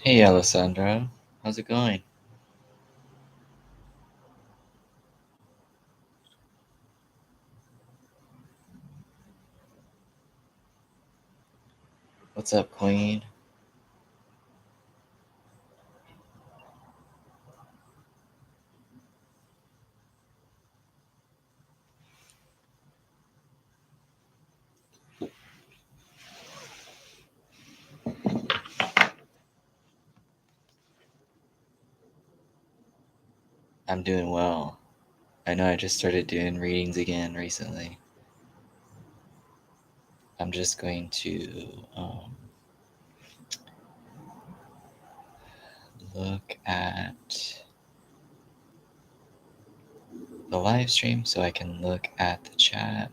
Hey, Alessandra. How's it going? What's up, Queen? I'm doing well. I know I just started doing readings again recently. I'm just going to look at the live stream so I can look at the chat.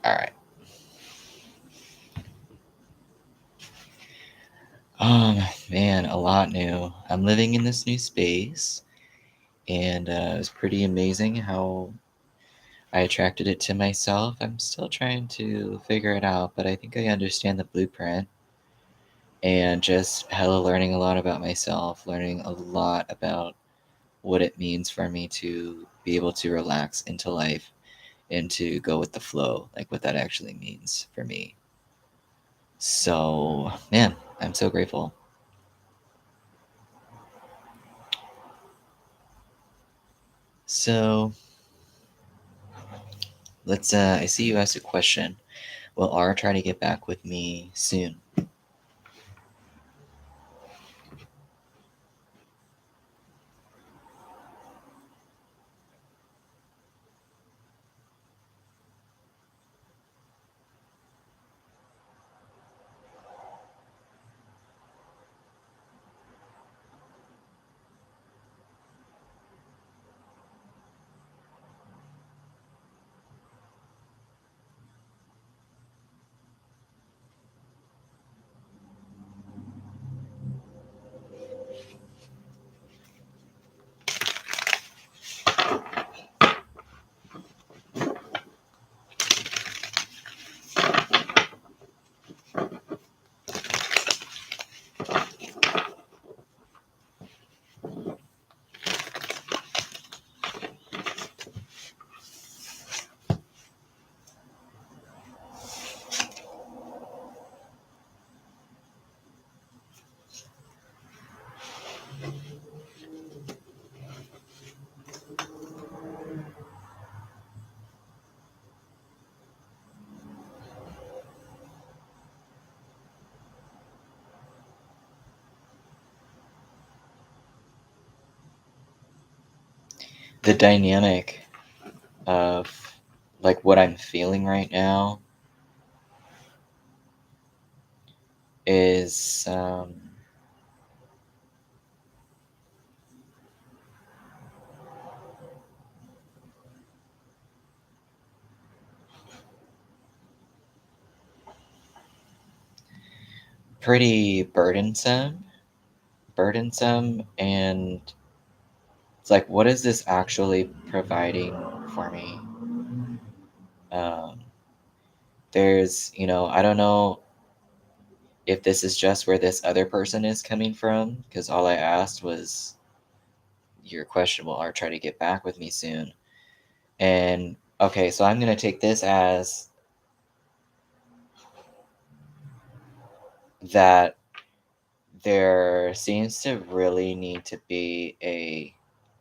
Alright. Man, a lot new. I'm living in this new space, and it was pretty amazing how I attracted it to myself. I'm still trying to figure it out, but I think I understand the blueprint. And just hella learning a lot about myself, learning a lot about what it means for me to be able to relax into life and to go with the flow, like what that actually means for me. So, man, I'm so grateful. So, I see you asked a question. Will R try to get back with me soon? The dynamic of like what I'm feeling right now is pretty burdensome, and it's like, what is this actually providing for me? um, I don't know if this is just where this other person is coming from, because all I asked was your question, will Art try to get back with me soon? And okay, so I'm going to take this as that there seems to really need to be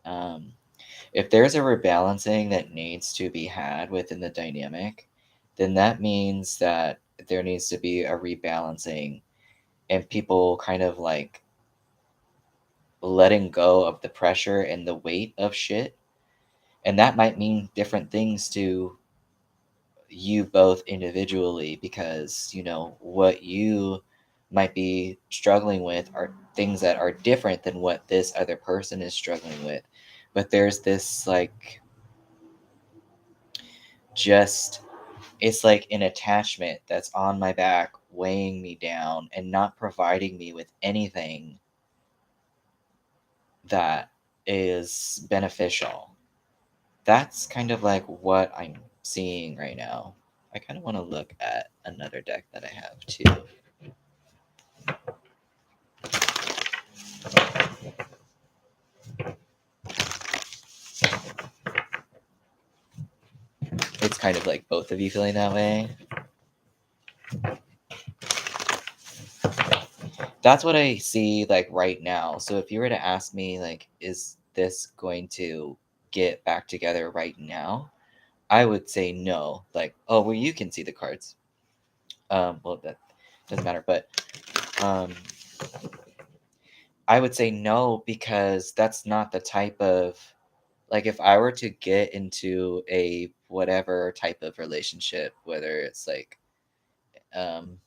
um, if there's a rebalancing that needs to be had within the dynamic, then that means that there needs to be a rebalancing and people kind of like letting go of the pressure and the weight of shit. And that might mean different things to you both individually, because, what you might be struggling with are things that are different than what this other person is struggling with. But there's this like, just it's like an attachment that's on my back, weighing me down and not providing me with anything that is beneficial. That's kind of like what I'm seeing right now. I kind of want to look at another deck that I have too. It's kind of like both of you feeling that way. That's what I see like right now. So if you were to ask me like, is this going to get back together right now? I would say no. Like, oh well, you can see the cards. Well, that doesn't matter, but um, I would say no because that's not the type of, like, if I were to get into a whatever type of relationship, whether it's like um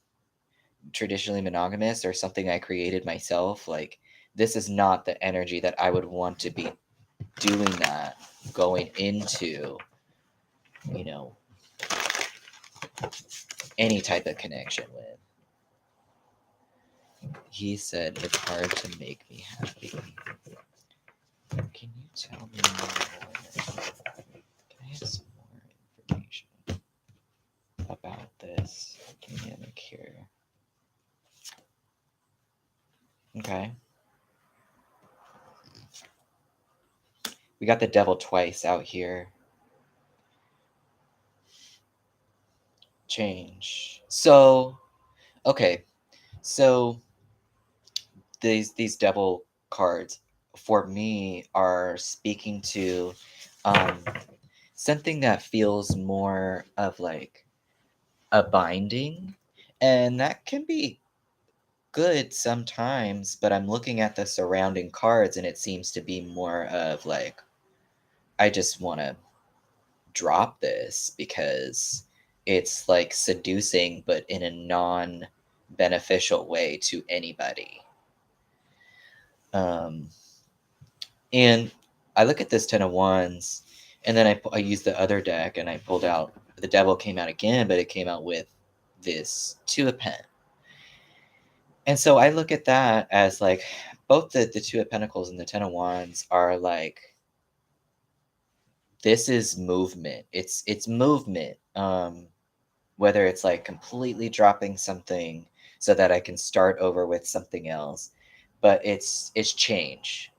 traditionally monogamous or something I created myself, like this is not the energy that I would want to be doing that, going into, you know, any type of connection with. He said it's hard to make me happy. Can you tell me more? Can I have some more information about this dynamic here? Okay. We got the devil twice out here. Change. So, okay. So these devil cards for me are speaking to um something that feels more of like a binding, and that can be good sometimes, but I'm looking at the surrounding cards and it seems to be more of like I just want to drop this because it's like seducing but in a non beneficial way to anybody. um and I look at this 10 of wands, and then I use the other deck and I pulled out the devil. Came out again, but it came out with this 2 of pen. And so I look at that as like both the 2 of pentacles and the 10 of wands are like, this is movement. It's movement. Whether it's like completely dropping something so that I can start over with something else, but it's change.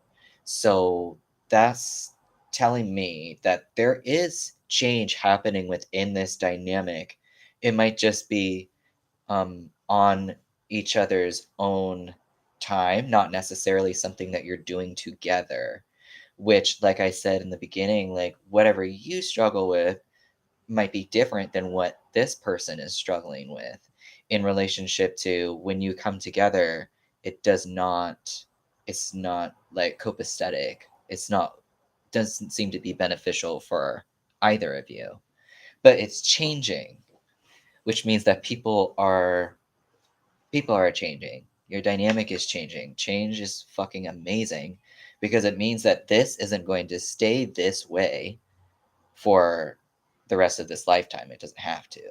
So that's telling me that there is change happening within this dynamic. It might just be on each other's own time, not necessarily something that you're doing together. Which, like I said in the beginning, like whatever you struggle with might be different than what this person is struggling with in relationship to when you come together. It does not, it's not like copacetic. It's not, doesn't seem to be beneficial for either of you, but it's changing, which means that people are changing. Your dynamic is changing. Change is fucking amazing because it means that this isn't going to stay this way for the rest of this lifetime. It doesn't have to.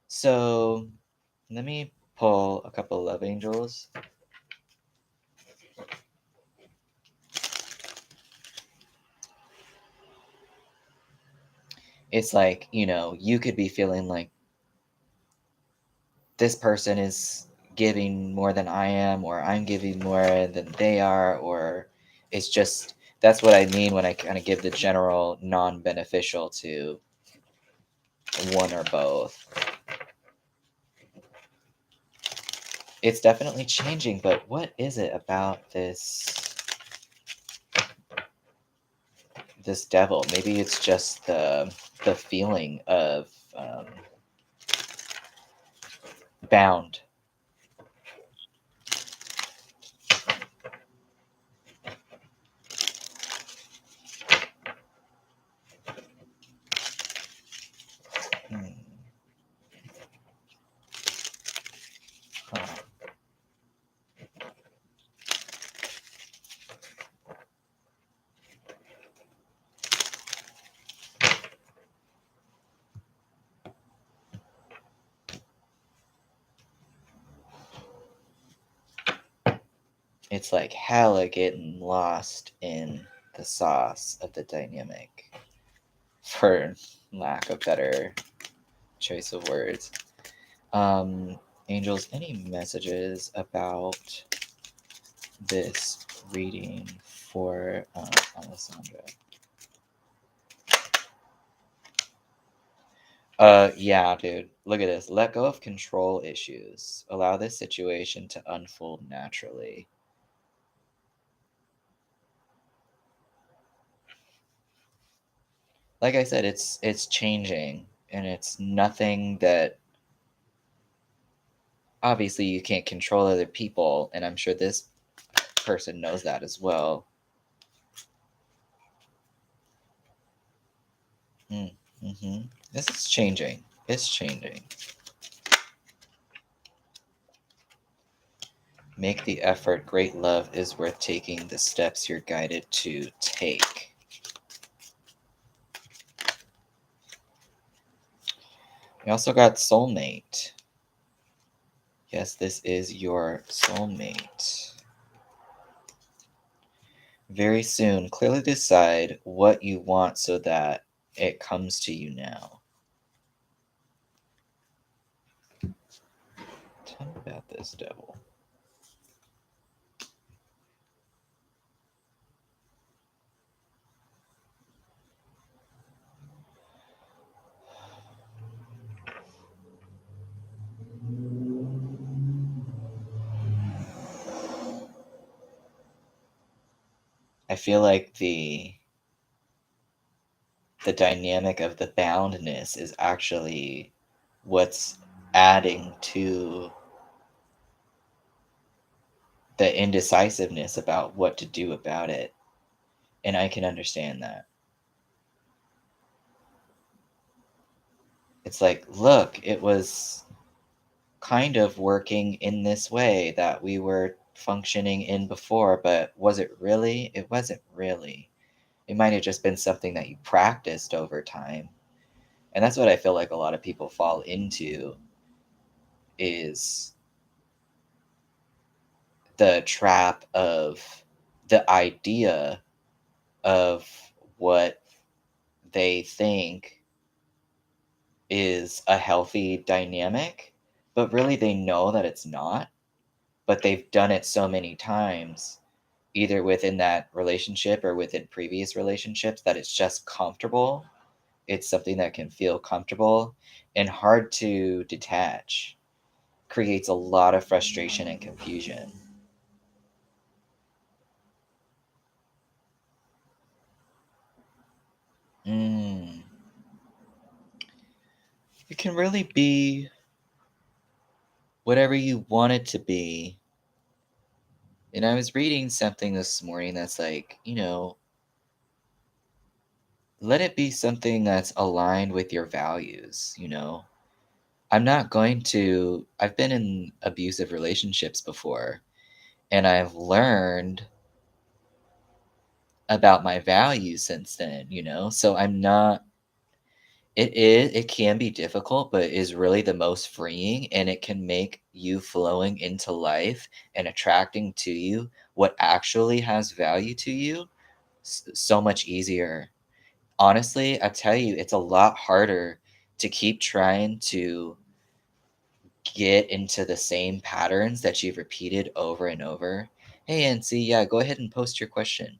So let me pull a couple love angels. It's like, you could be feeling like this person is giving more than I am, or I'm giving more than they are, or it's just, that's what I mean when I kind of give the general non beneficial to one or both. It's definitely changing, but what is it about this devil? Maybe it's just the feeling of bound. Hmm. Huh. It's like hella getting lost in the sauce of the dynamic, for lack of better choice of words. Um, Angels, any messages about this reading for Alessandra? Yeah, dude. Look at this. Let go of control issues. Allow this situation to unfold naturally. Like I said, it's changing, and it's nothing that obviously you can't control other people, and I'm sure this person knows that as well. Mm-hmm. This is changing. It's changing. Make the effort. Great love is worth taking the steps you're guided to take. We also got soulmate. Yes, this is your soulmate. Very soon, clearly decide what you want so that it comes to you now. Tell me about this, devil. I feel like the dynamic of the boundness is actually what's adding to the indecisiveness about what to do about it. And I can understand that. It's like, look, it was kind of working in this way that we were functioning in before, but was it really? It wasn't really. It might have just been something that you practiced over time. And that's what I feel like a lot of people fall into is the trap of the idea of what they think is a healthy dynamic, but really they know that it's not, but they've done it so many times, either within that relationship or within previous relationships, that it's just comfortable. It's something that can feel comfortable and hard to detach. Creates a lot of frustration and confusion. Mm. It can really be whatever you want it to be. And I was reading something this morning that's like, let it be something that's aligned with your values. I've been in abusive relationships before, and I've learned about my values since then. So I'm not, it can be difficult, but is really the most freeing, and it can make you flowing into life and attracting to you what actually has value to you so much easier. Honestly, I tell you, it's a lot harder to keep trying to get into the same patterns that you've repeated over and over. Hey, and see, yeah, go ahead and post your question.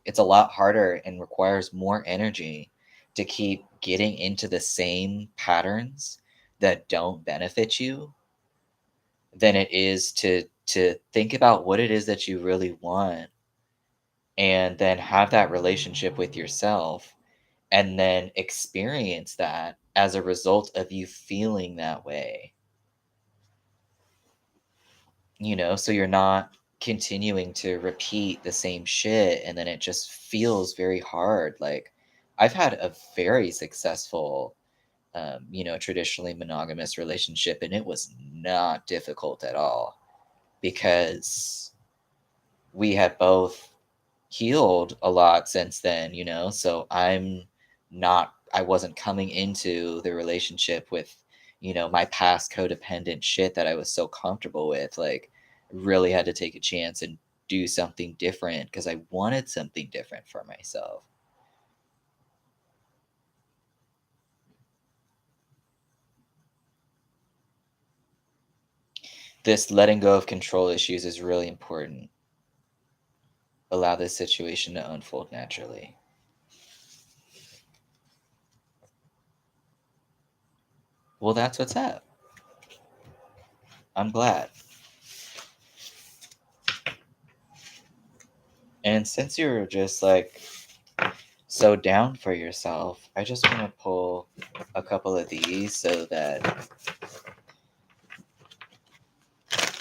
It's a lot harder and requires more energy to keep getting into the same patterns that don't benefit you than it is to think about what it is that you really want and then have that relationship with yourself and then experience that as a result of you feeling that way. So you're not continuing to repeat the same shit and then it just feels very hard. Like I've had a very successful traditionally monogamous relationship, and it was not difficult at all because we had both healed a lot since then. So I wasn't coming into the relationship with, my past codependent shit that I was so comfortable with. Like, really had to take a chance and do something different because I wanted something different for myself. This letting go of control issues is really important. Allow this situation to unfold naturally. Well, that's what's up. I'm glad. And since you're just like so down for yourself, I just want to pull a couple of these so that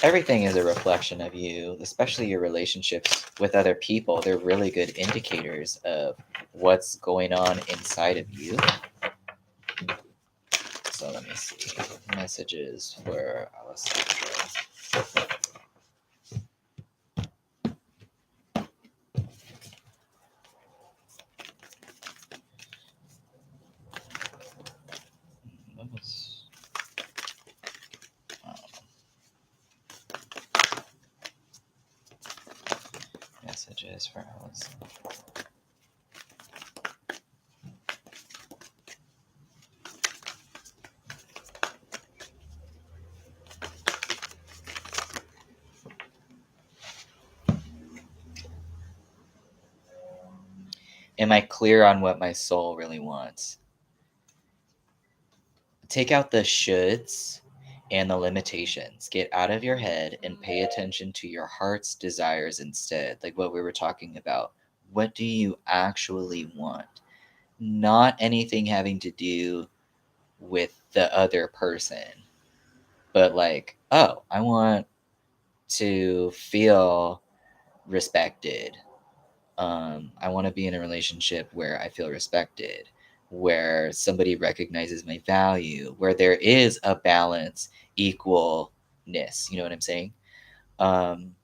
everything is a reflection of you, especially your relationships with other people. They're really good indicators of what's going on inside of you. So let me see. Messages for Alessandra. What was, oh, messages for Alessandra. Am I clear on what my soul really wants? Take out the shoulds and the limitations. Get out of your head and pay attention to your heart's desires instead, like what we were talking about. What do you actually want? Not anything having to do with the other person, but like, oh, I want to feel respected. I want to be in a relationship where I feel respected, where somebody recognizes my value, where there is a balance, equalness. You know what I'm saying? Um,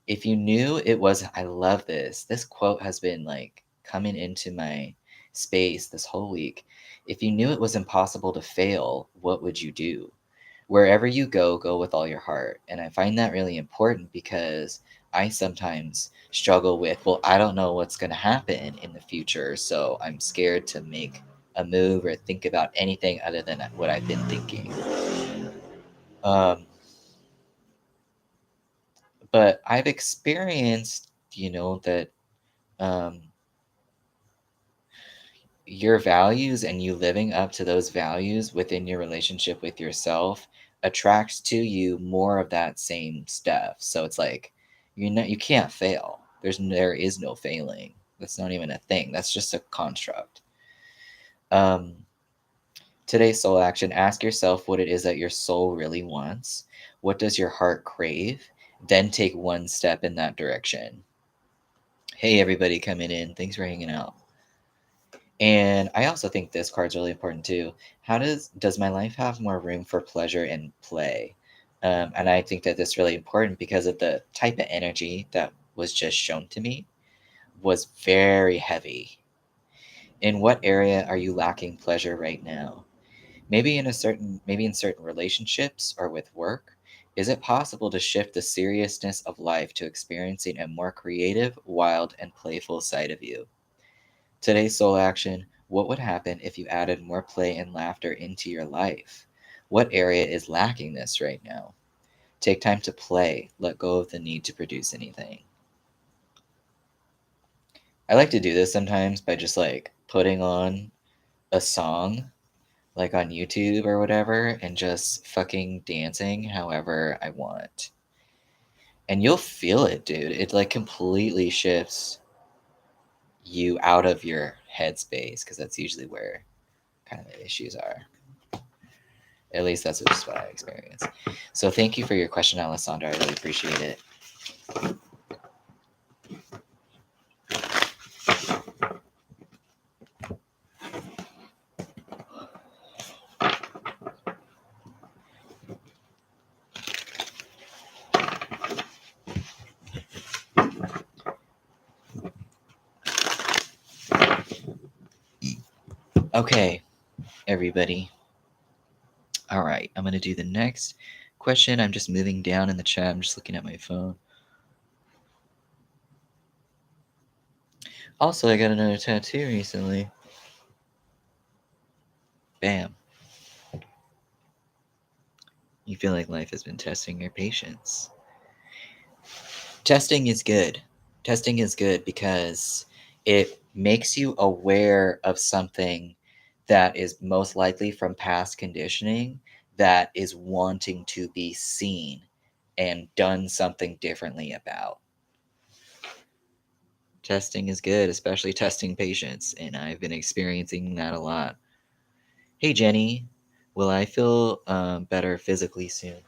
if you knew it was, I love this. This quote has been like coming into my space this whole week. If you knew it was impossible to fail, what would you do? Wherever you go with all your heart. And I find that really important because I sometimes struggle with, well, I don't know what's going to happen in the future. So I'm scared to make a move or think about anything other than what I've been thinking. Um, but I've experienced, that um, your values and you living up to those values within your relationship with yourself attracts to you more of that same stuff. So it's like you can't fail. There is no failing. That's not even a thing. That's just a construct. Um, Today's soul action: ask yourself what it is that your soul really wants. What does your heart crave? Then take one step in that direction. Hey, everybody coming in. Thanks for hanging out. And I also think this card's really important too. How does my life have more room for pleasure and play? And I think that that's really important because of the type of energy that was just shown to me was very heavy. In what area are you lacking pleasure right now? Maybe in certain relationships or with work. Is it possible to shift the seriousness of life to experiencing a more creative, wild, and playful side of you? Today's soul action: what would happen if you added more play and laughter into your life? What area is lacking this right now? Take time to play. Let go of the need to produce anything. I like to do this sometimes by just like putting on a song like on YouTube or whatever and just fucking dancing however I want. And you'll feel it, dude. It like completely shifts you out of your headspace because that's usually where kind of the issues are. At least that's just what I experienced. So thank you for your question, Alessandra. I really appreciate it. Okay, everybody. All right, I'm going to do the next question. I'm just moving down in the chat. I'm just looking at my phone. Also, I got another tattoo recently. Bam. You feel like life has been testing your patience. Testing is good. Testing is good because it makes you aware of something that is most likely from past conditioning that is wanting to be seen and done something differently about. Testing is good, especially testing patience, and I've been experiencing that a lot. Hey, Jenny, will I feel better physically soon?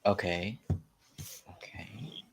Okay. Okay.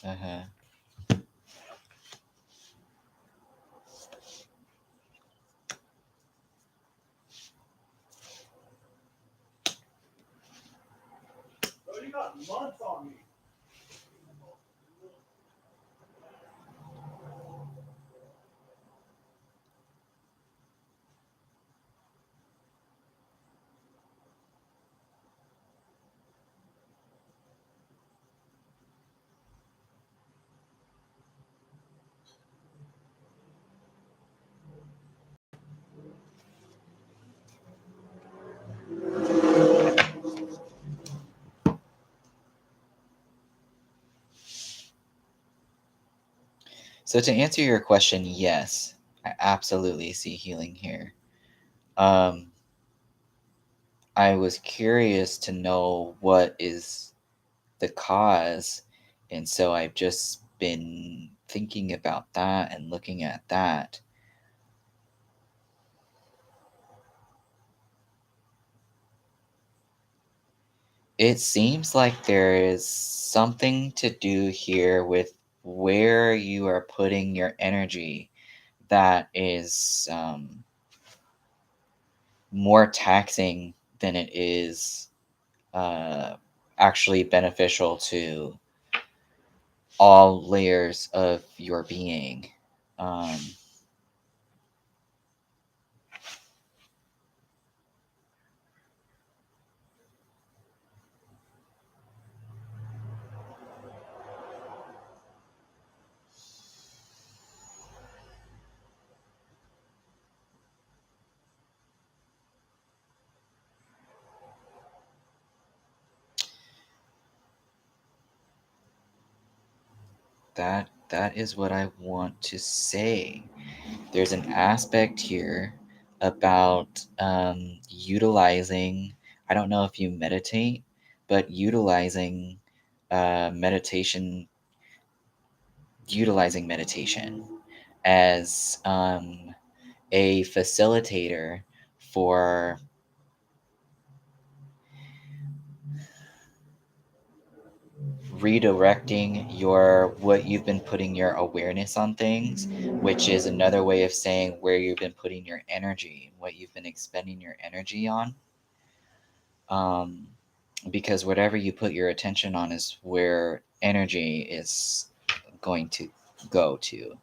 Uh huh. So to answer your question, yes, I absolutely see healing here. Um, I was curious to know what is the cause, and so I've just been thinking about that and looking at that. It seems like there is something to do here with where you are putting your energy that is more taxing than it is uh, actually beneficial to all layers of your being. Um, that is what I want to say. There's an aspect here about utilizing. I don't know if you meditate, but utilizing meditation utilizing meditation as a facilitator for redirecting your what you've been putting your awareness on things, which is another way of saying where you've been putting your energy, what you've been expending your energy on. um, because whatever you put your attention on is where energy is going to go to.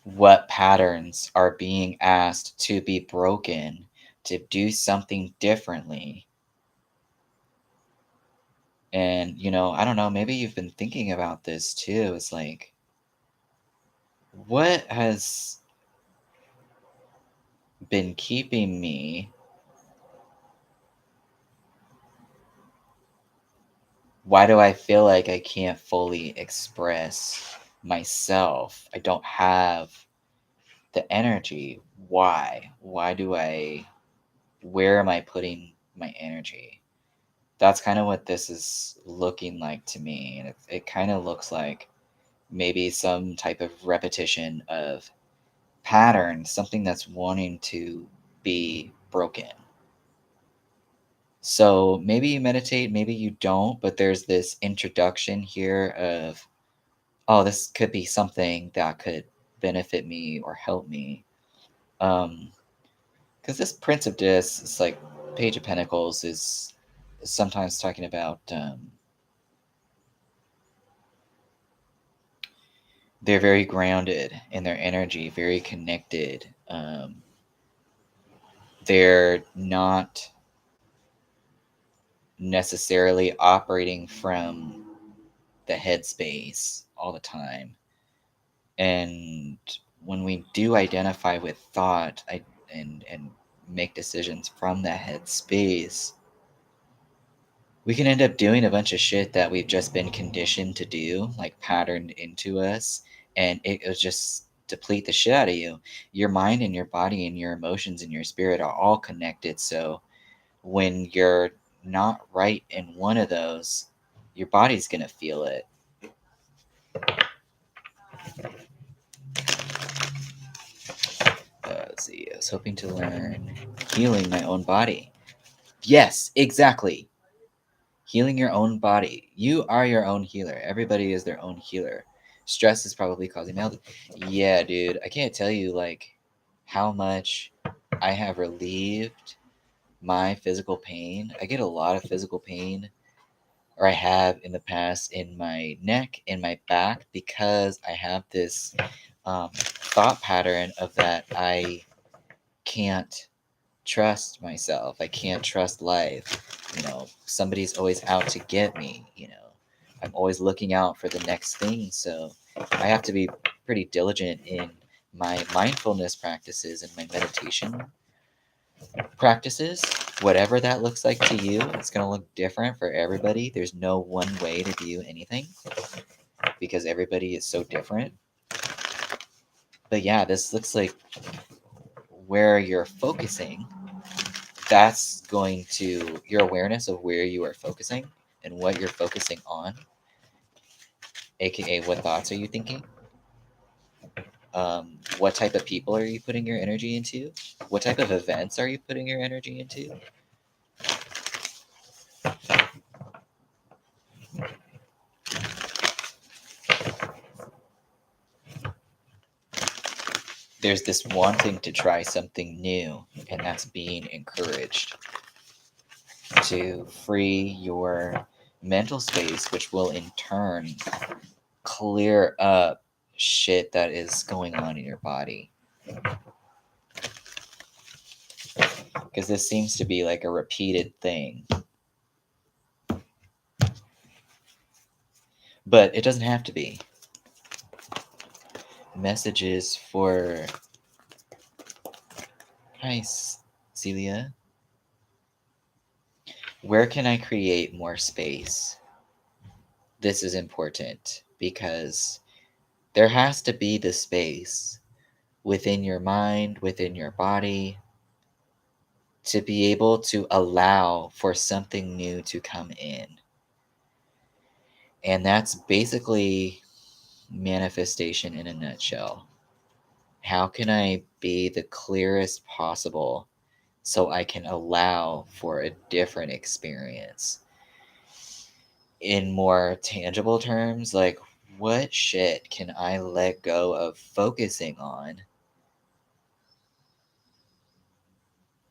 What patterns are being asked to be broken to do something differently? And, I don't know, maybe you've been thinking about this too. It's like, what has been keeping me? Why do I feel like I can't fully express myself? I don't have the energy. Why? Where am I putting my energy? That's kind of what this is looking like to me. And it kind of looks like maybe some type of repetition of pattern, something that's wanting to be broken. So maybe you meditate, maybe you don't, but there's this introduction here of, oh, this could be something that could benefit me or help me. Because this Prince of Dis, it's like Page of Pentacles, is sometimes talking about they're very grounded in their energy, very connected. They're not necessarily operating from the headspace all the time. And when we do identify with thought and make decisions from that headspace, we can end up doing a bunch of shit that we've just been conditioned to do, like patterned into us, and it will just deplete the shit out of you. Your mind and your body and your emotions and your spirit are all connected. So when you're not right in one of those, your body's gonna feel it. Let's see. I was hoping to learn healing my own body. Yes, exactly. Healing your own body. You are your own healer. Everybody is their own healer. Stress is probably causing malady. Yeah, dude. I can't tell you like how much I have relieved my physical pain. I get a lot of physical pain, or I have in the past, in my neck, in my back, because I have this thought pattern of that I can't trust myself. I can't trust life. Somebody's always out to get me. I'm always looking out for the next thing. So I have to be pretty diligent in my mindfulness practices and my meditation practices. Whatever that looks like to you, it's going to look different for everybody. There's no one way to do anything because everybody is so different. But yeah, this looks like where you're focusing, that's going to your awareness of where you are focusing and what you're focusing on, aka what thoughts are you thinking, what type of people are you putting your energy into, what type of events are you putting your energy into. There's this wanting to try something new, and that's being encouraged to free your mental space, which will in turn clear up shit that is going on in your body. Because this seems to be like a repeated thing. But it doesn't have to be. Messages for... Hi, Celia. Where can I create more space? This is important because there has to be the space within your mind, within your body, to be able to allow for something new to come in. And that's basically manifestation in a nutshell. How can I be the clearest possible so I can allow for a different experience? In more tangible terms, like, what shit can I let go of focusing on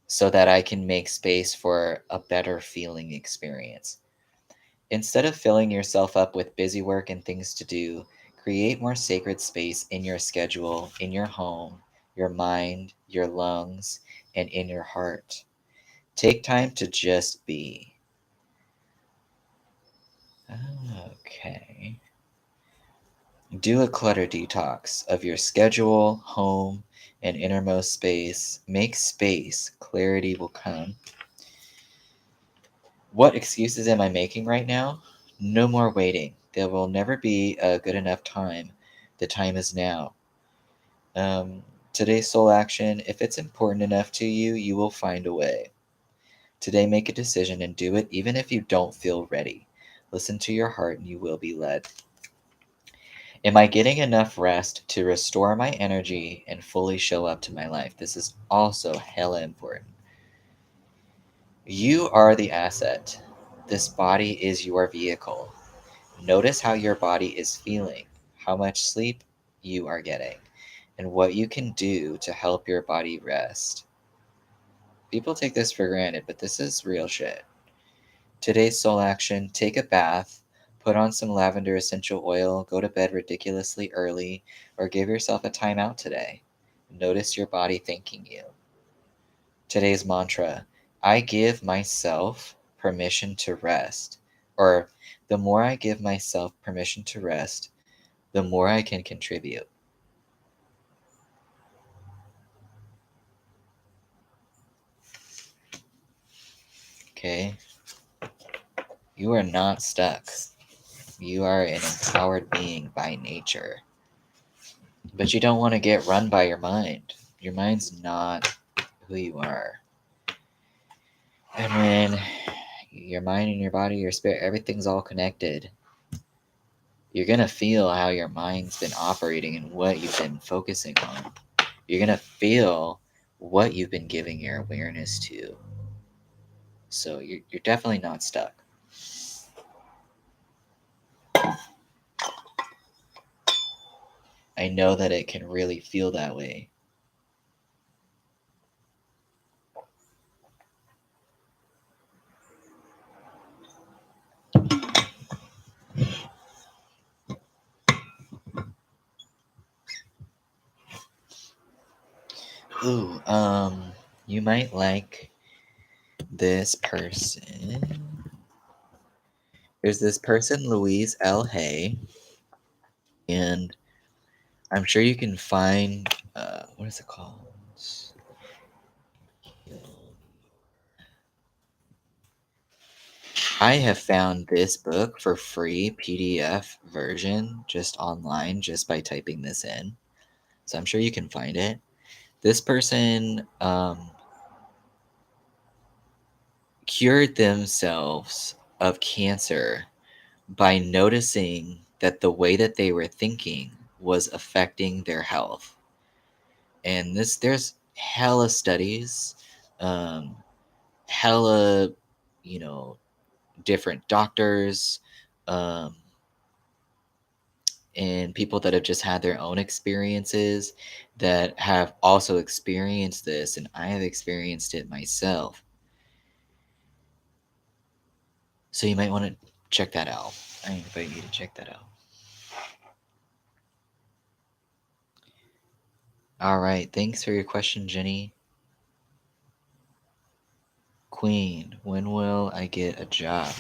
so that I can make space for a better feeling experience? Instead of filling yourself up with busy work and things to do, create more sacred space in your schedule, in your home, your mind, your lungs, and in your heart. Take time to just be. Okay. Do a clutter detox of your schedule, home, and innermost space. Make space. Clarity will come. What excuses am I making right now? No more waiting. There will never be a good enough time. The time is now. Today's soul action, if it's important enough to you, you will find a way. Today, make a decision and do it even if you don't feel ready. Listen to your heart and you will be led. Am I getting enough rest to restore my energy and fully show up to my life? This is also hella important. You are the asset. This body is your vehicle. Notice how your body is feeling, how much sleep you are getting, and what you can do to help your body rest. People take this for granted, but this is real shit. Today's soul action: take a bath, put on some lavender essential oil, go to bed ridiculously early, or give yourself a timeout today. Notice your body thanking you. Today's mantra: I give myself permission to rest. Or, the more I give myself permission to rest, the more I can contribute. Okay? You are not stuck. You are an empowered being by nature. But you don't want to get run by your mind. Your mind's not who you are. And when your mind and your body, your spirit, everything's all connected, you're going to feel how your mind's been operating and what you've been focusing on. You're going to feel what you've been giving your awareness to. So you're definitely not stuck. I know that it can really feel that way. Ooh, you might like this person. There's this person, Louise L. Hay, and I'm sure you can find, what is it called? I have found this book for free PDF version just online just by typing this in. So I'm sure you can find it. This person cured themselves of cancer by noticing that the way that they were thinking was affecting their health. And there's hella studies, um, hella, you know, different doctors, um, and people that have just had their own experiences that have also experienced this, and I have experienced it myself. So you might want to check that out. I invite you to check that out. All right. Thanks for your question, Jenny. Queen, when will I get a job?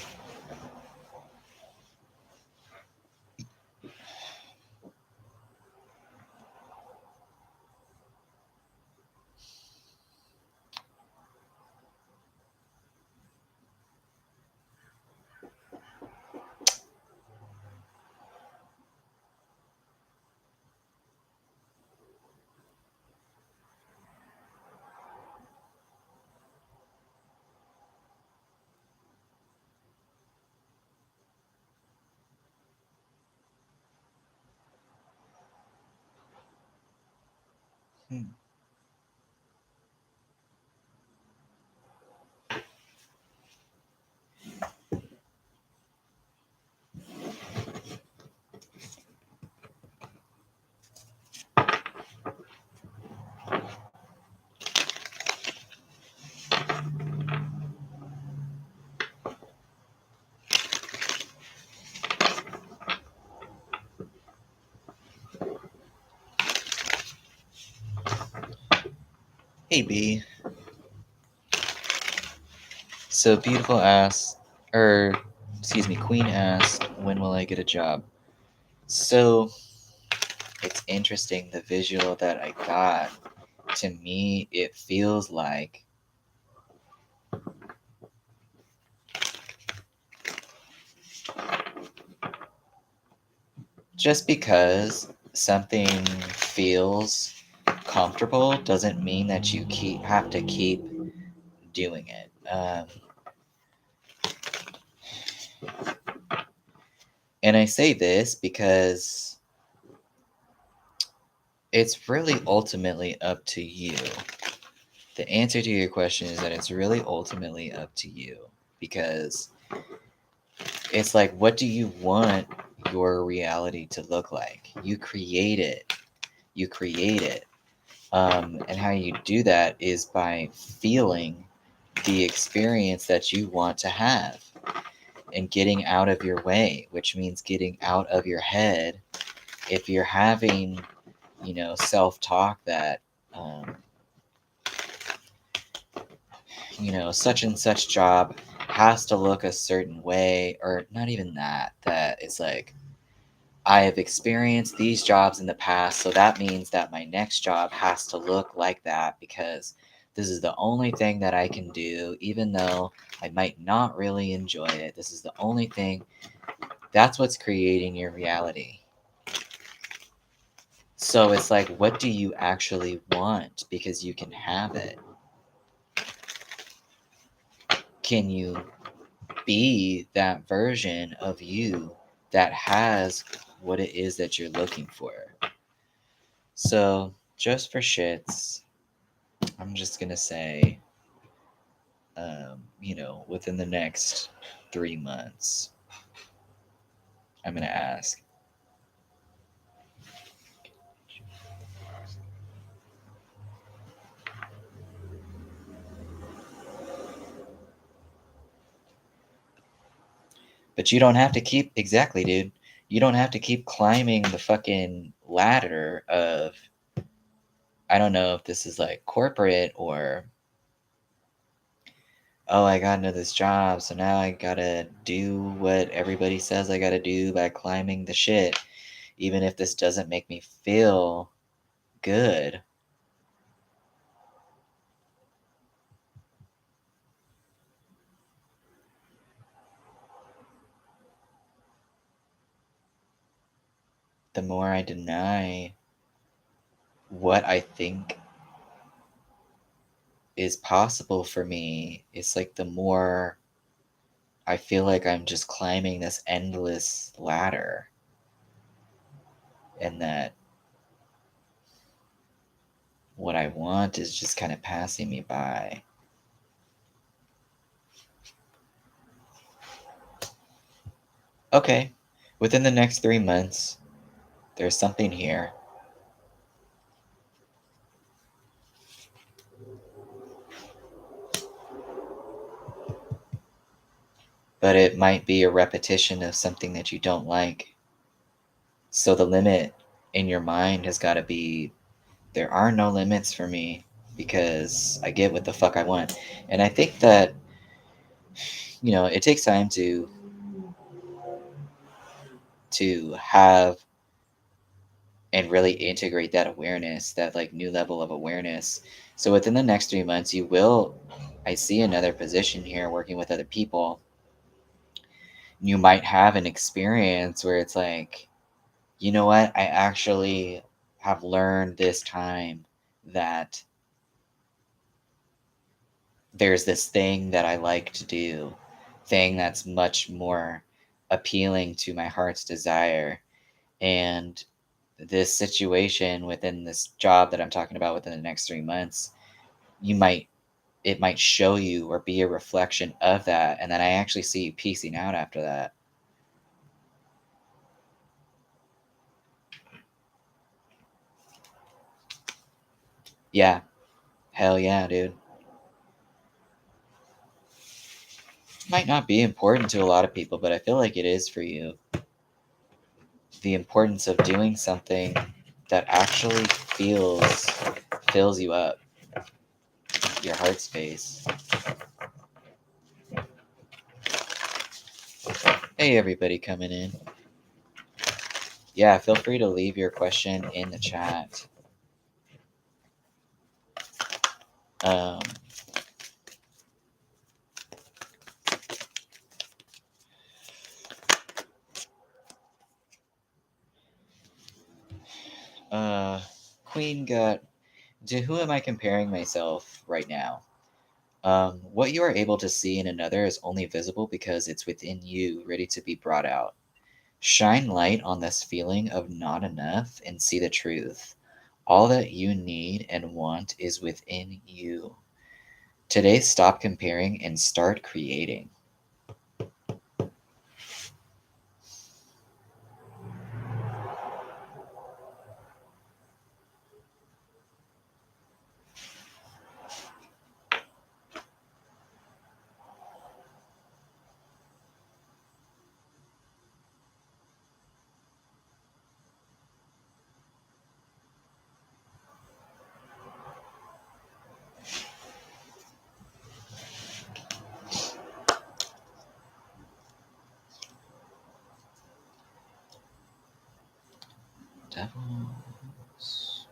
Hmm. Hey B. So beautiful asked, or excuse me, Queen asked, when will I get a job? So it's interesting the visual that I got. To me, it feels like just because something feels comfortable doesn't mean that you have to keep doing it. And I say this because it's really ultimately up to you. The answer to your question is that it's really ultimately up to you because it's like, what do you want your reality to look like? You create it. You create it. And how you do that is by feeling the experience that you want to have and getting out of your way, which means getting out of your head. If you're having, self-talk that, um, such and such job has to look a certain way, or not even that, that it's like, I have experienced these jobs in the past, so that means that my next job has to look like that because this is the only thing that I can do, even though I might not really enjoy it. This is the only thing. That's what's creating your reality. So it's like, what do you actually want? Because you can have it. Can you be that version of you that has what it is that you're looking for? So, just for shits, I'm just going to say, within the next 3 months, I'm going to ask. But you don't have to keep, exactly, dude. You don't have to keep climbing the fucking ladder of, I don't know if this is like corporate or, oh, I got into this job, so now I gotta do what everybody says I gotta do by climbing the shit, even if this doesn't make me feel good. The more I deny what I think is possible for me, it's like the more I feel like I'm just climbing this endless ladder and that what I want is just kind of passing me by. Okay, within the next 3 months, there's something here, but it might be a repetition of something that you don't like. So the limit in your mind has got to be, there are no limits for me because I get what the fuck I want. And I think that, it takes time to have and really integrate that awareness, that like new level of awareness. So within the next 3 months, I see another position here working with other people. You might have an experience where it's like, you know what, I actually have learned this time that there's this thing that I like to do, thing that's much more appealing to my heart's desire. And this situation within this job that I'm talking about within the next 3 months, you might it might show you or be a reflection of that, and then I actually see you piecing out after that. Yeah, hell yeah, dude. Might not be important to a lot of people, but I feel like it is for you. The importance of doing something that actually fills you up, your heart space. Hey, everybody coming in. Yeah, feel free to leave your question in the chat. Um, uh, Queen got. To who am I comparing myself right now? What you are able to see in another is only visible because it's within you, ready to be brought out. Shine light on this feeling of not enough and see the truth. All that you need and want is within you. Today, stop comparing and start creating. Devils.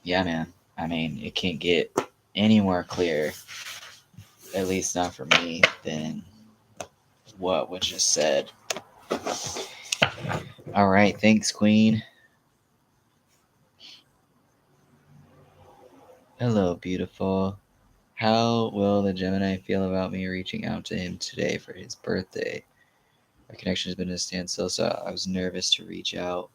Yeah, man. I mean, it can't get any more clear, at least not for me, than what was just said. All right. Thanks, Queen. Hello, beautiful. How will the Gemini feel about me reaching out to him today for his birthday? Our connection has been at a standstill, so I was nervous to reach out.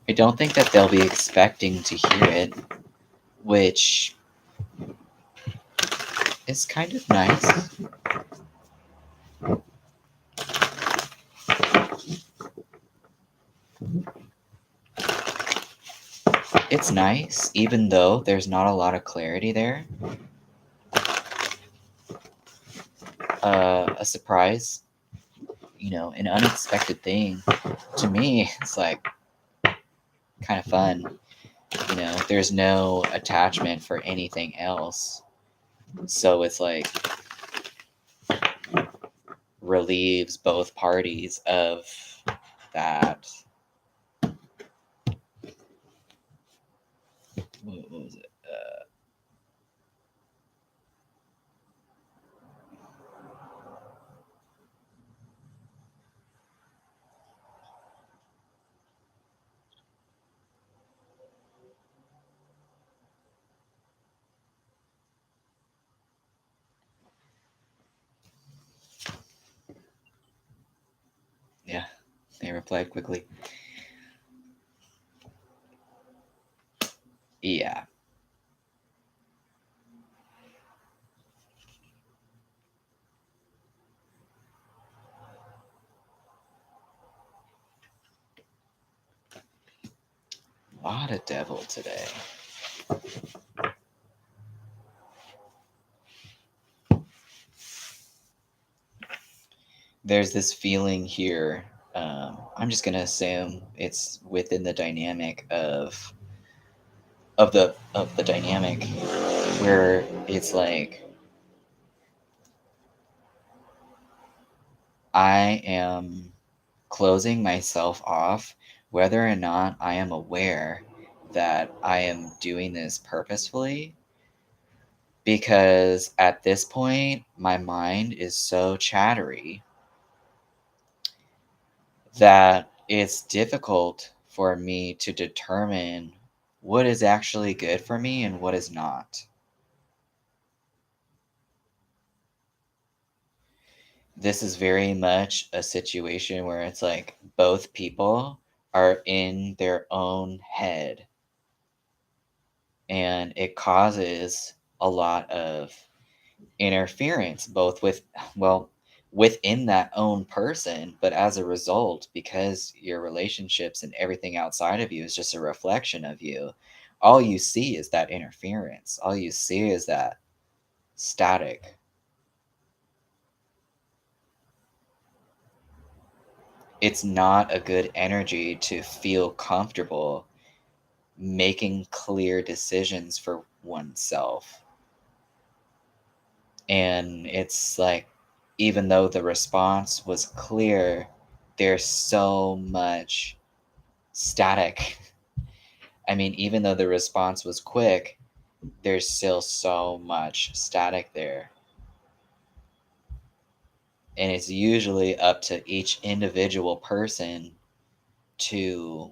I don't think that they'll be expecting to hear it, which is kind of nice. It's nice, even though there's not a lot of clarity there. A surprise, an unexpected thing. To me, it's like kind of fun. There's no attachment for anything else. So it's like relieves both parties of that. What was it? they replied quickly. Yeah. A lot of devil today. There's this feeling here. I'm just gonna assume it's within the dynamic of the dynamic where it's like I am closing myself off, whether or not I am aware that I am doing this purposefully, because at this point, my mind is so chattery that it's difficult for me to determine what is actually good for me and what is not. This is very much a situation where it's like both people are in their own head, and it causes a lot of interference both with, well, within that own person, but as a result, because your relationships and everything outside of you is just a reflection of you, all you see is that interference, all you see is that static. It's not a good energy to feel comfortable making clear decisions for oneself. And it's like, even though the response was clear, there's so much static. I mean, even though the response was quick, there's still so much static there. And it's usually up to each individual person to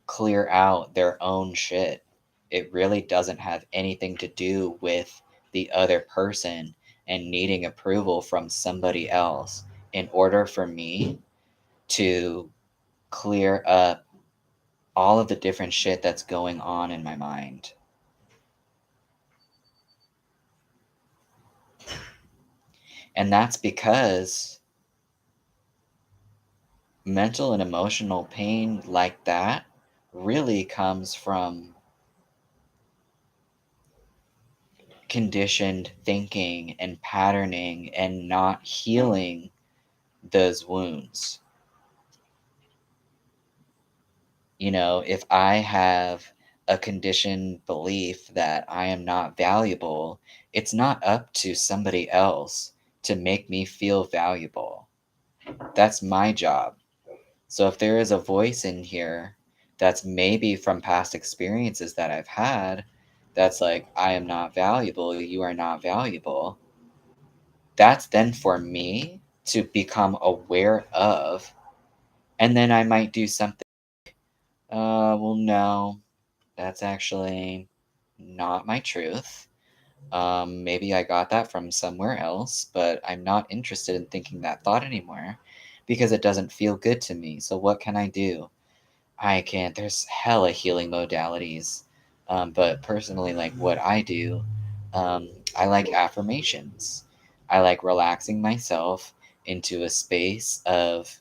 clear out their own shit. It really doesn't have anything to do with the other person and needing approval from somebody else in order for me to clear up all of the different shit that's going on in my mind. And that's because mental and emotional pain like that really comes from conditioned thinking and patterning and not healing those wounds. If I have a conditioned belief that I am not valuable, it's not up to somebody else to make me feel valuable. That's my job. So if there is a voice in here that's maybe from past experiences that I've had, that's like, I am not valuable, you are not valuable, that's then for me to become aware of. And then I might do something, well, no, that's actually not my truth. Maybe I got that from somewhere else, but I'm not interested in thinking that thought anymore because it doesn't feel good to me. So what can I do? I can't. There's hella healing modalities, but personally, like what I do, I like affirmations. I like relaxing myself into a space of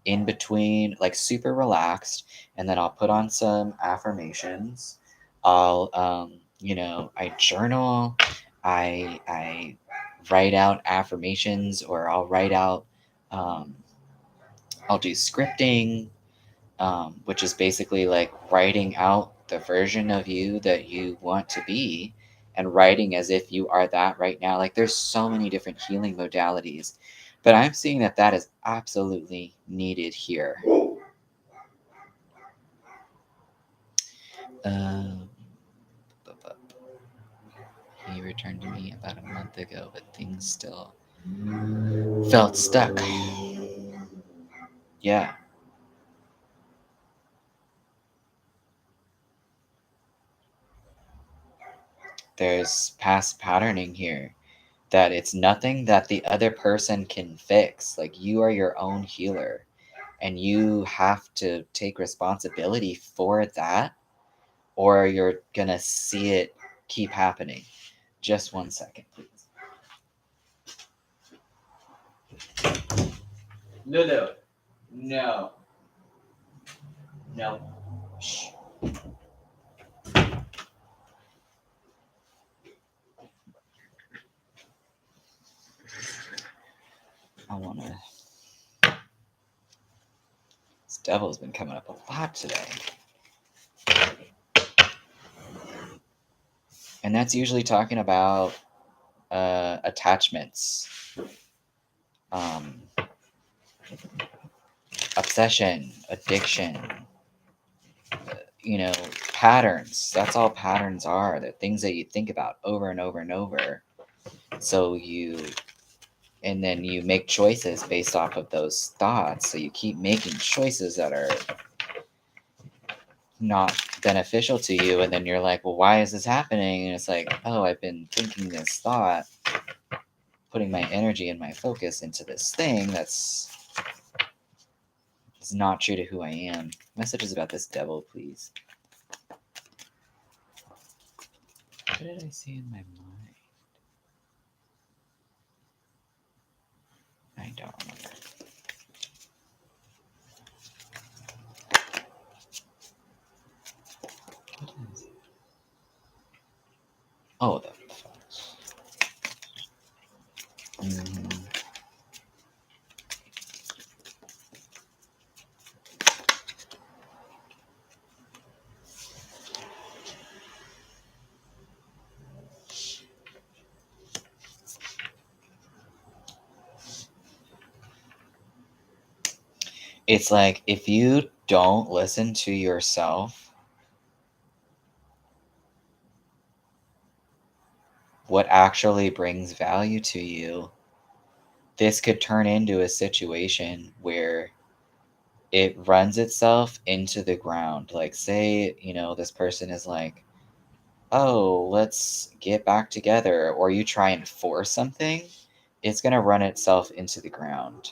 in between, like super relaxed, and then I'll put on some affirmations. I'll, I journal. I write out affirmations, or Um, I'll do scripting, which is basically like writing out the version of you that you want to be and writing as if you are that right now. Like there's so many different healing modalities, but I'm seeing that that is absolutely needed here. Um, he returned to me about a month ago, but things still felt stuck. Yeah, there's past patterning here that it's nothing that the other person can fix. Like you are your own healer. And you have to take responsibility for that, or you're going to see it keep happening. Just 1 second, please. Lulu, no. No. Shh. I want to. This devil's been coming up a lot today. And that's usually talking about attachments, um, obsession, addiction, patterns. That's all patterns are. The things that you think about over and over and over. And then you make choices based off of those thoughts. So you keep making choices that are not beneficial to you. And then you're like, well, why is this happening? And it's like, oh, I've been thinking this thought, putting my energy and my focus into this thing that's not true to who I am. Messages about this devil, please. What did I see in my mind? I don't remember. What is it? Oh, the fuck. It's like, if you don't listen to yourself, what actually brings value to you, this could turn into a situation where it runs itself into the ground. Like, say, this person is like, oh, let's get back together, or you try and force something, it's going to run itself into the ground.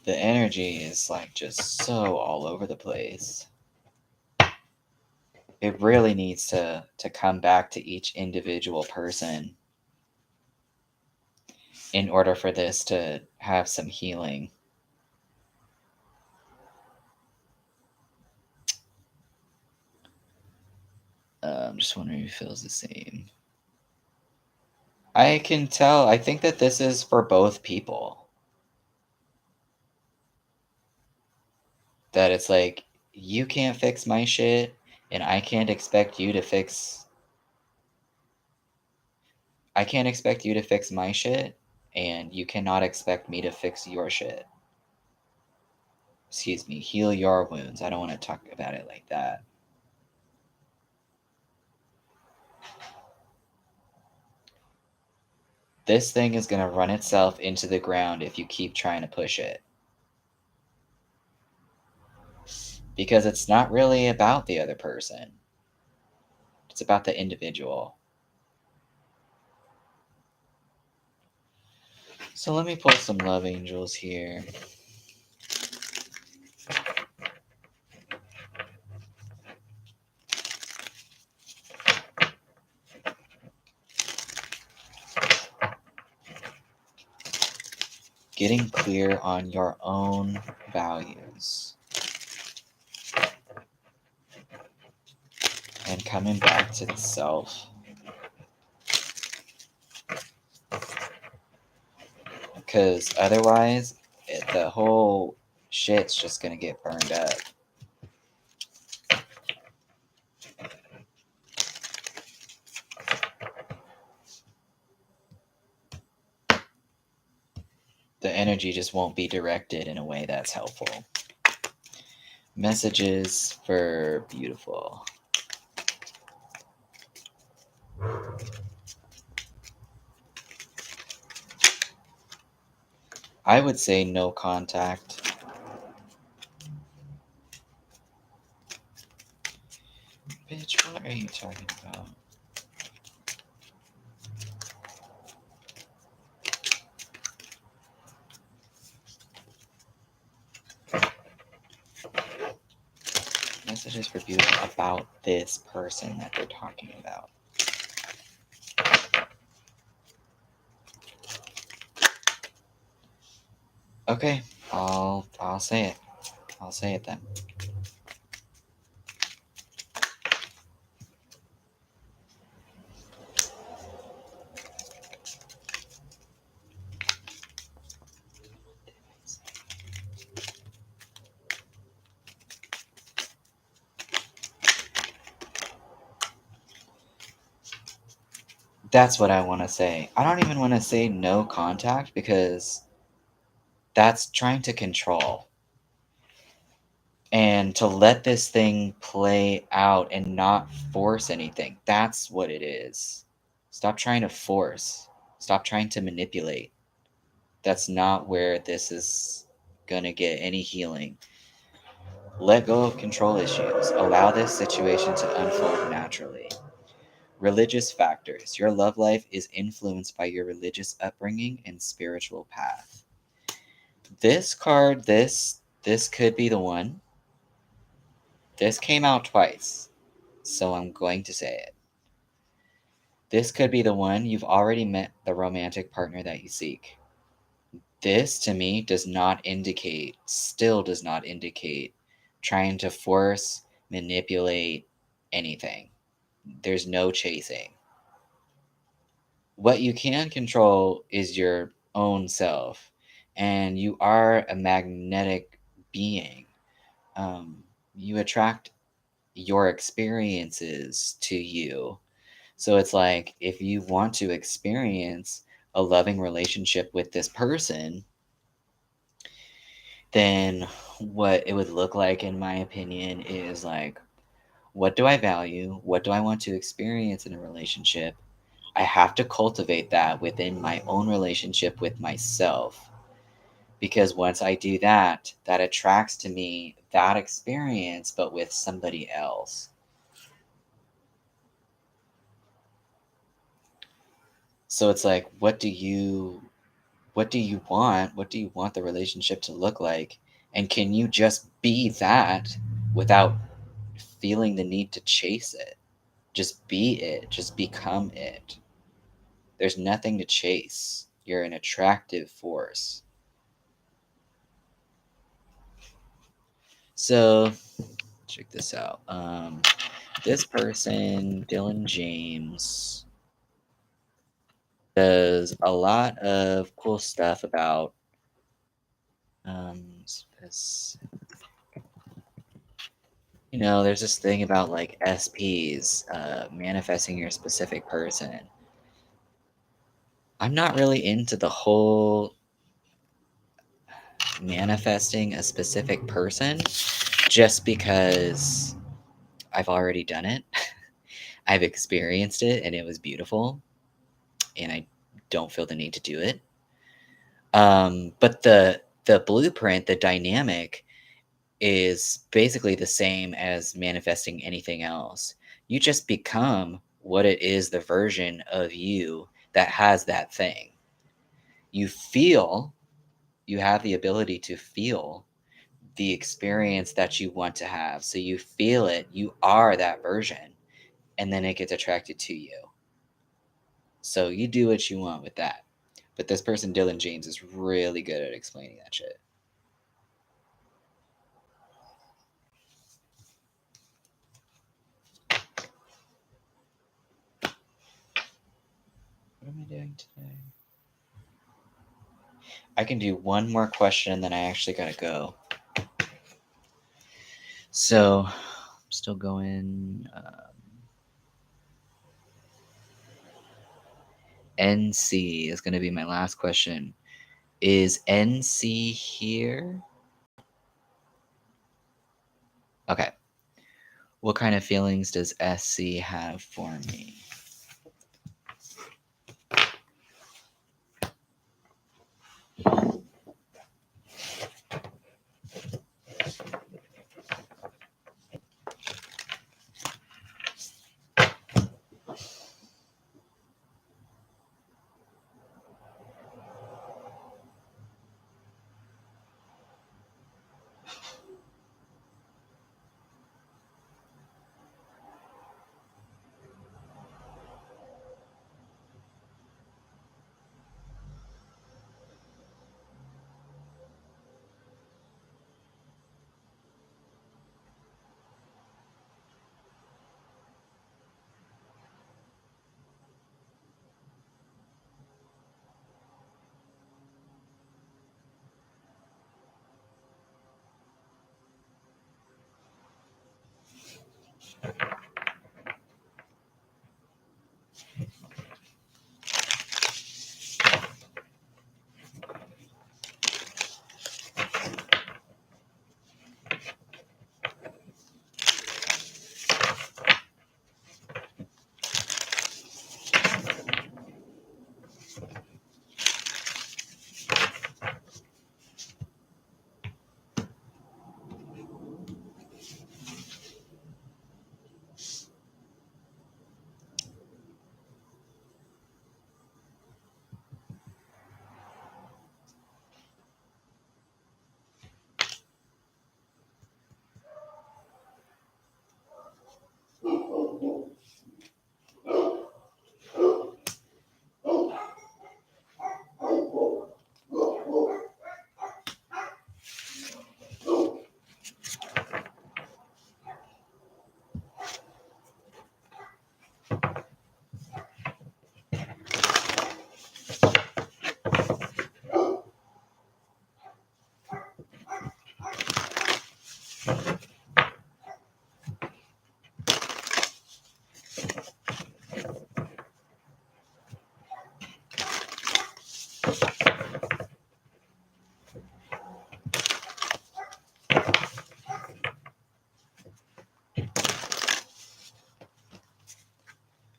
The energy is like just so all over the place. It really needs to come back to each individual person in order for this to have some healing. I'm just wondering if it feels the same. I can tell. I think that this is for both people. That it's like, you can't fix my shit, and I can't expect you to fix. I can't expect you to fix my shit, and you cannot expect me to fix your shit. Excuse me, heal your wounds. I don't want to talk about it like that. This thing is going to run itself into the ground if you keep trying to push it. Because it's not really about the other person. It's about the individual. So let me pull some love angels here. Getting clear on your own values. And coming back to the self. Because otherwise, the whole shit's just going to get burned up. The energy just won't be directed in a way that's helpful. Messages for beautiful. I would say no contact. Bitch, what are you talking about? Messages for beautiful about this person that they're talking about. Okay, I'll say it. I'll say it then. That's what I want to say. I don't even want to say no contact because that's trying to control. And to let this thing play out and not force anything. That's what it is. Stop trying to force. Stop trying to manipulate. That's not where this is going to get any healing. Let go of control issues. Allow this situation to unfold naturally. Religious factors. Your love life is influenced by your religious upbringing and spiritual path. This card, this could be the one. This came out twice, so I'm going to say it. This could be the one. You've already met the romantic partner that you seek. This to me still does not indicate trying to force, manipulate anything. There's no chasing. What you can control is your own self, and you are a magnetic being. You attract your experiences to you. So it's like if you want to experience a loving relationship with this person, then what it would look like, in my opinion, is like, what do I value? What do I want to experience in a relationship? I have to cultivate that within my own relationship with myself. Because once I do that, that attracts to me that experience, but with somebody else. So it's like, what do you want? What do you want the relationship to look like? And can you just be that without feeling the need to chase it? Just be it, just become it. There's nothing to chase. You're an attractive force. So, check this out. This person, Dylan James, does a lot of cool stuff about there's this thing about like SPs, manifesting your specific person. I'm not really into the whole manifesting a specific person just because I've already done it. I've experienced it and it was beautiful, and I don't feel the need to do it. But the blueprint, the dynamic is basically the same as manifesting anything else. You just become what it is, the version of you that has that thing. You feel, you have the ability to feel the experience that you want to have. So you feel it, you are that version, and then it gets attracted to you. So you do what you want with that. But this person, Dylan James, is really good at explaining that shit. What am I doing today? I can do one more question and then I actually gotta go. So, I'm still going. NC is going to be my last question. Is NC here? Okay. What kind of feelings does SC have for me?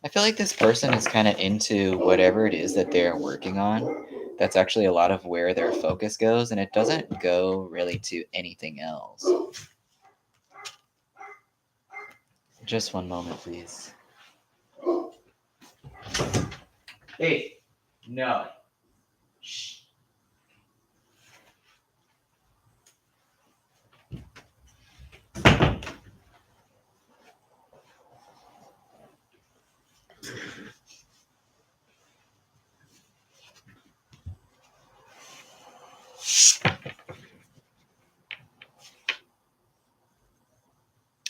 I feel like this person is kind of into whatever it is that they're working on. That's actually a lot of where their focus goes, and it doesn't go really to anything else. Just one moment, please. Hey, no. Shh.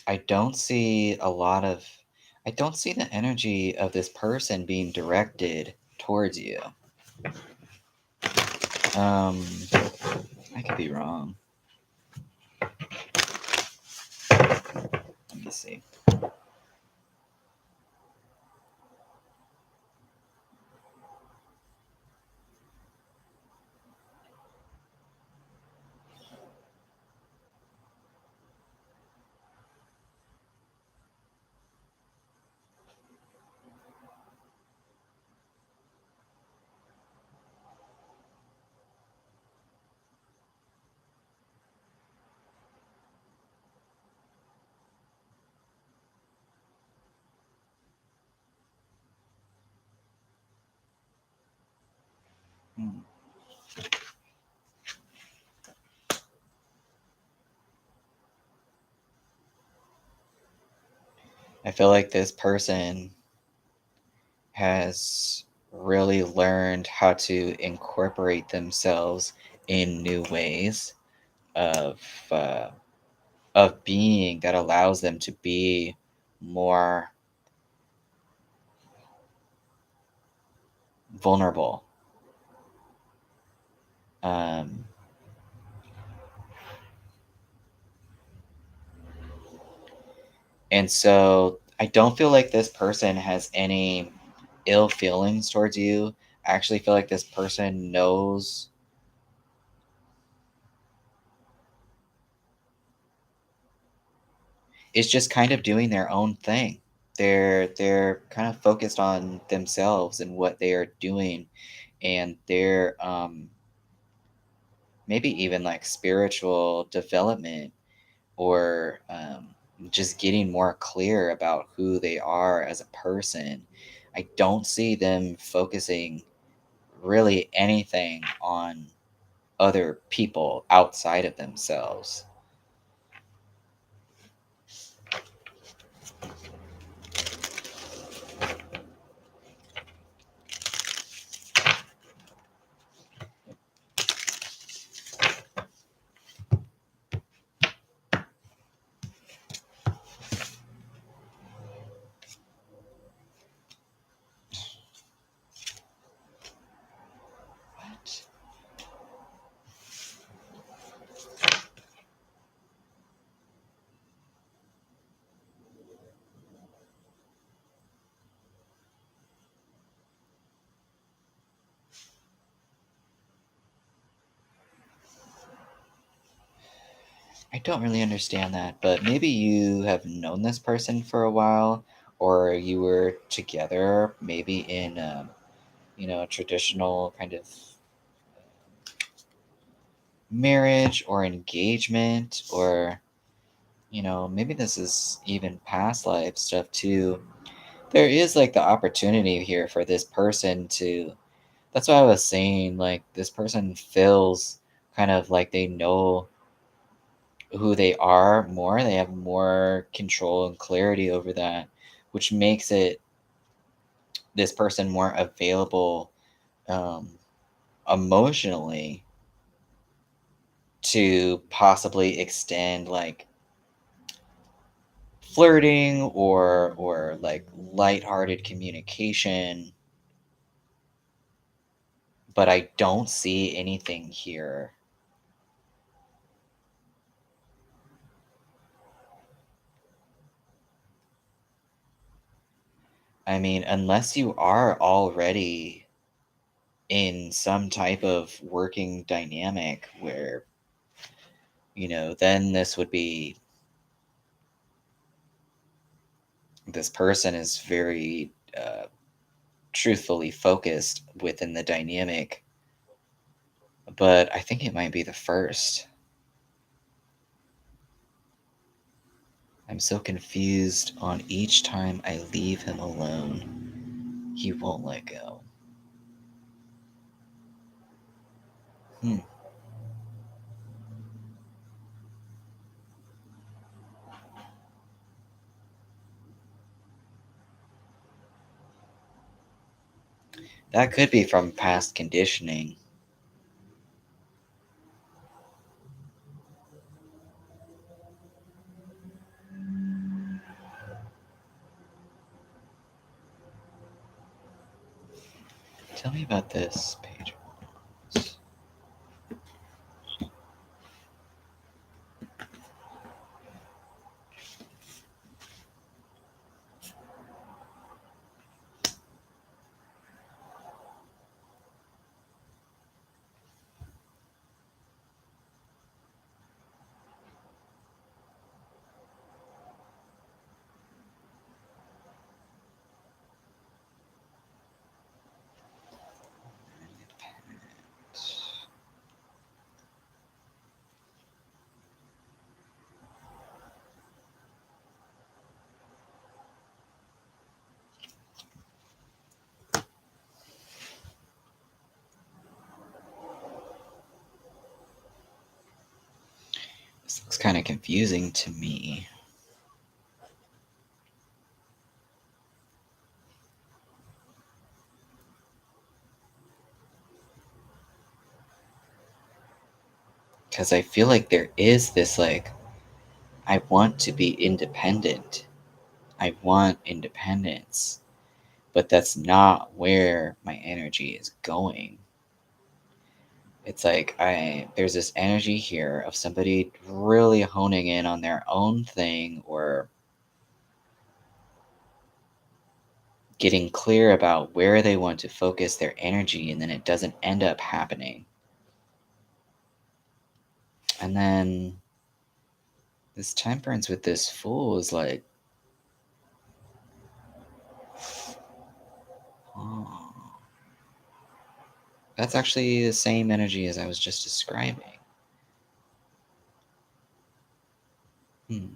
I don't see a lot of. I don't see the energy of this person being directed towards you. Um, I could be wrong. Let me see. Hmm. I feel like this person has really learned how to incorporate themselves in new ways of uh, of being that allows them to be more vulnerable. Um, and so I don't feel like this person has any ill feelings towards you. I actually feel like this person knows. is just kind of doing their own thing. They're kind of focused on themselves and what they are doing, and their maybe even like spiritual development, or just getting more clear about who they are as a person. I don't see them focusing really anything on other people outside of themselves. What? I don't really understand that, but maybe you have known this person for a while, or you were together, maybe in a traditional kind of marriage or engagement, or maybe this is even past life stuff too. There is like the opportunity here for this person to. That's why I was saying, like, this person feels kind of like they know who they are more. They have more control and clarity over that, which makes it this person more available um, emotionally to possibly extend like flirting or like lighthearted communication. But I don't see anything here. I mean, unless you are already in some type of working dynamic where, then this would be this person is very truthfully focused within the dynamic. But I think it might be the first. I'm so confused on each time I leave him alone. He won't let go. Hmm. That could be from past conditioning. Tell me about this page. This looks kind of confusing to me. Because I feel like there is this, like, I want to be independent. I want independence. But that's not where my energy is going. It's like there's this energy here of somebody really honing in on their own thing, or getting clear about where they want to focus their energy, and then it doesn't end up happening. And then This temperance with this fool is like, oh, that's actually the same energy as I was just describing. Hmm.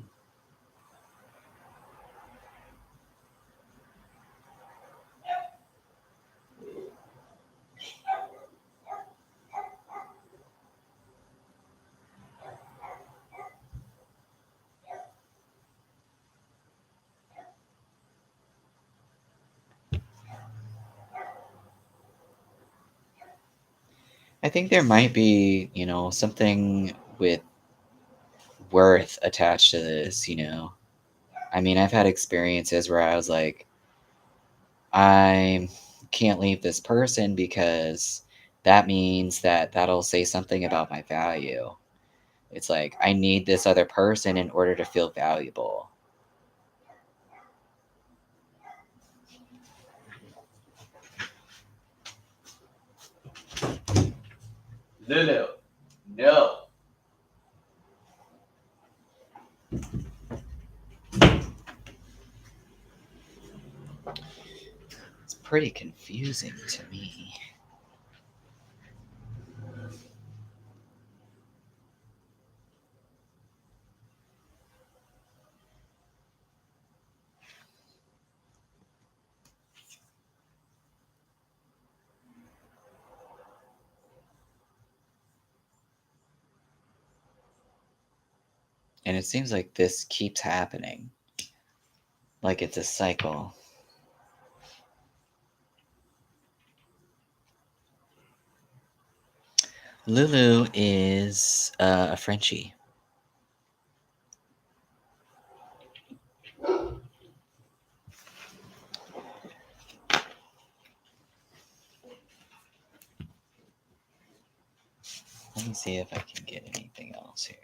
I think there might be, something with worth attached to this. I mean, I've had experiences where I was like, I can't leave this person because that means that'll say something about my value. It's like I need this other person in order to feel valuable. Lulu, no. It's pretty confusing to me. And it seems like this keeps happening. Like it's a cycle. Lulu is a Frenchie. Let me see if I can get anything else here.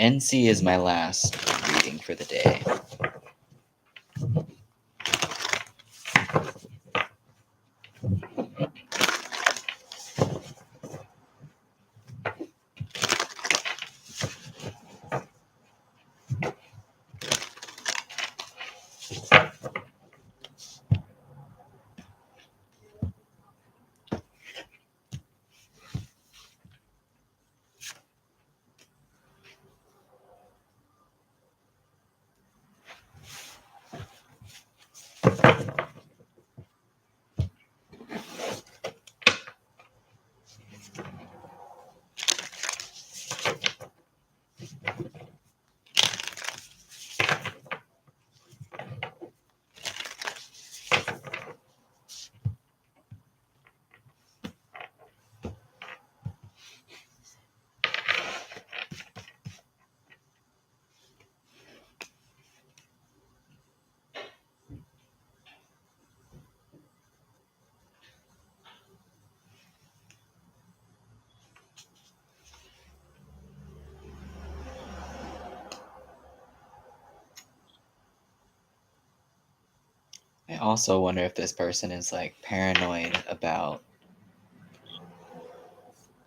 NC is my last reading for the day. I also wonder if this person is like paranoid about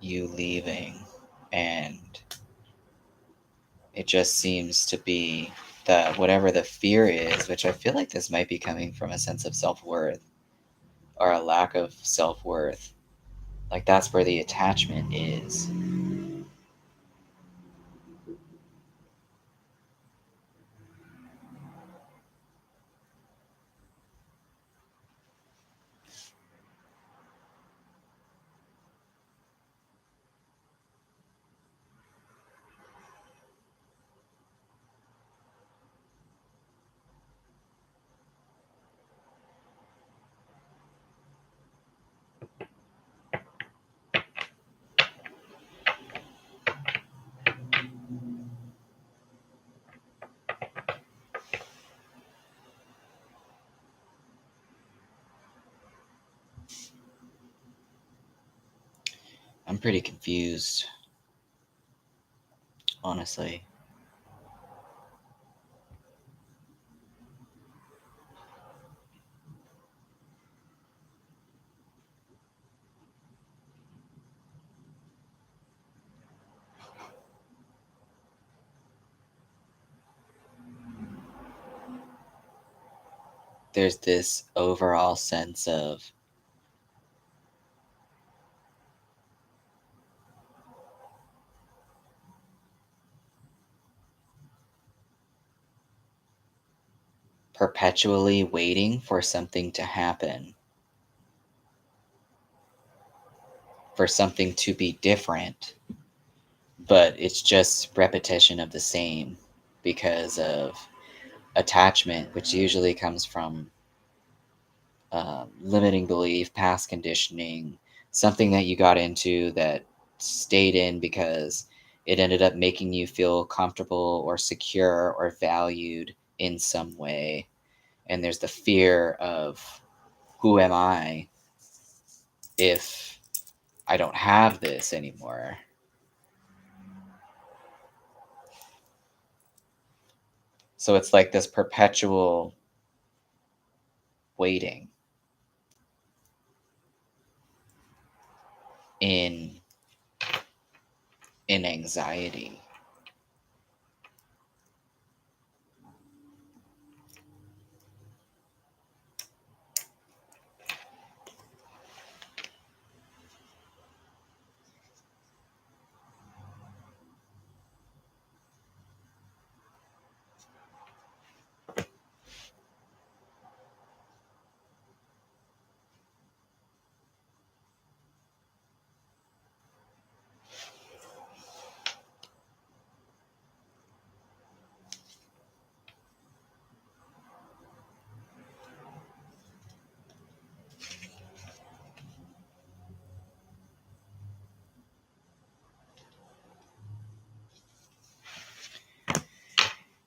you leaving and It just seems to be that whatever the fear is, which I feel like this might be coming from a sense of self-worth or a lack of self-worth, like that's where the attachment is. I'm pretty confused, honestly. There's this overall sense of perpetually waiting for something to happen, for something to be different, but it's just repetition of the same because of attachment, which usually comes from limiting belief, past conditioning, something that you got into that stayed in because it ended up making you feel comfortable or secure or valued in some way. And there's the fear of, who am I if I don't have this anymore? So it's like this perpetual waiting in anxiety.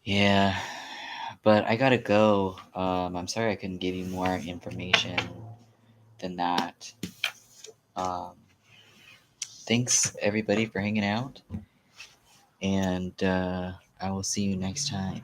Yeah, but I gotta go. I'm sorry I couldn't give you more information than that. Um, Thanks everybody for hanging out, and I will see you next time.